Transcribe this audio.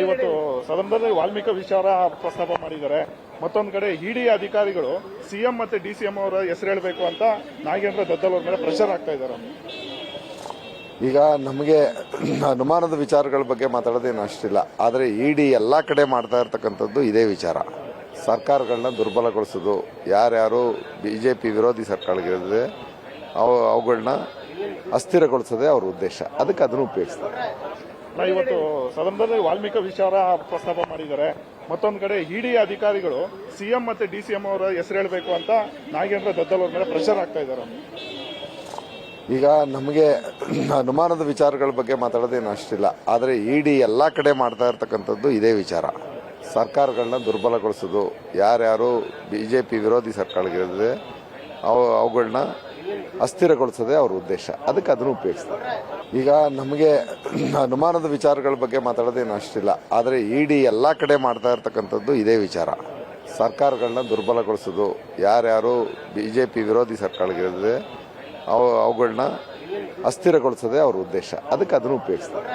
ಇವತ್ತು ಸದನದಲ್ಲಿ ವಾಲ್ಮೀಕಿ ವಿಚಾರ ಪ್ರಸ್ತಾಪ ಮಾಡಿದ್ದಾರೆ. ಮತ್ತೊಂದು ಕಡೆ ಇಡಿ ಅಧಿಕಾರಿಗಳು ಸಿಎಂ ಮತ್ತೆ ಡಿಸಿಎಂ ಅವರ ಹೆಸರು ಹೇಳಬೇಕು ಅಂತ ನಾಗೇಂದ್ರ ದದ್ದಲ್ ಅವ್ರ ಮೇಲೆ ಪ್ರೆಷರ್ ಆಗ್ತಾ ಇದ್ದಾರೆ. ಈಗ ನಮಗೆ ಅನುಮಾನದ ವಿಚಾರಗಳ ಬಗ್ಗೆ ಮಾತಾಡೋದೇನು ಅಷ್ಟಿಲ್ಲ. ಆದರೆ ಇಡಿ ಎಲ್ಲ ಕಡೆ ಮಾಡ್ತಾ ಇರ್ತಕ್ಕಂಥದ್ದು ಇದೇ ವಿಚಾರ. ಸರ್ಕಾರಗಳನ್ನ ದುರ್ಬಲಗೊಳಿಸೋದು, ಯಾರ್ಯಾರು ಬಿಜೆಪಿ ವಿರೋಧಿ ಸರ್ಕಾರಗಳಿದೆ ಅವುಗಳನ್ನ ಅಸ್ಥಿರಗೊಳಿಸೋದೇ ಅವ್ರ ಉದ್ದೇಶ. ಅದಕ್ಕೆ ಅದನ್ನು ಉಪಯೋಗಿಸ್ತಾರೆ. ಇವತ್ತು ಸದನದಲ್ಲಿ ವಾಲ್ಮೀಕಿ ವಿಚಾರ ಪ್ರಸ್ತಾಪ ಮಾಡಿದ್ದಾರೆ. ಮತ್ತೊಂದು ಕಡೆ ಇಡಿ ಅಧಿಕಾರಿಗಳು ಸಿಎಂ ಮತ್ತೆ ಡಿಸಿಎಂ ಅವರ ಹೆಸರು ಹೇಳಬೇಕು ಅಂತ ನಾಗೇಂದ್ರ ದದ್ದಲ್ ಅವ್ರ ಮೇಲೆ ಪ್ರೆಷರ್ ಆಗ್ತಾ ಇದ್ದಾರೆ. ಈಗ ನಮಗೆ ಅನುಮಾನದ ವಿಚಾರಗಳ ಬಗ್ಗೆ ಮಾತಾಡೋದೇನು ಅಷ್ಟಿಲ್ಲ. ಆದರೆ ಇಡಿ ಎಲ್ಲ ಕಡೆ ಮಾಡ್ತಾ ಇರ್ತಕ್ಕಂಥದ್ದು ಇದೇ ವಿಚಾರ. ಸರ್ಕಾರಗಳನ್ನ ದುರ್ಬಲಗೊಳಿಸೋದು, ಯಾರ್ಯಾರು ಬಿಜೆಪಿ ವಿರೋಧಿ ಸರ್ಕಾರಗಳಿದೆ ಅವುಗಳನ್ನ ಅಸ್ಥಿರಗೊಳಿಸೋದೇ ಅವ್ರ ಉದ್ದೇಶ. ಅದಕ್ಕೆ ಅದನ್ನು ಉಪಯೋಗಿಸ್ತಾರೆ. ಈಗ ನಮಗೆ ಅನುಮಾನದ ವಿಚಾರಗಳ ಬಗ್ಗೆ ಮಾತಾಡೋದೇನು ಅಷ್ಟಿಲ್ಲ. ಆದರೆ ಇಡಿ ಎಲ್ಲ ಕಡೆ ಮಾಡ್ತಾ ಇರ್ತಕ್ಕಂಥದ್ದು ಇದೇ ವಿಚಾರ. ಸರ್ಕಾರಗಳನ್ನ ದುರ್ಬಲಗೊಳಿಸೋದು, ಯಾರ್ಯಾರು ಬಿಜೆಪಿ ವಿರೋಧಿ ಸರ್ಕಾರಗಳಿದೆ ಅವುಗಳನ್ನ ಅಸ್ಥಿರಗೊಳಿಸೋದೇ ಅವ್ರ ಉದ್ದೇಶ. ಅದಕ್ಕೆ ಅದನ್ನು ಉಪಯೋಗಿಸ್ತಾರೆ.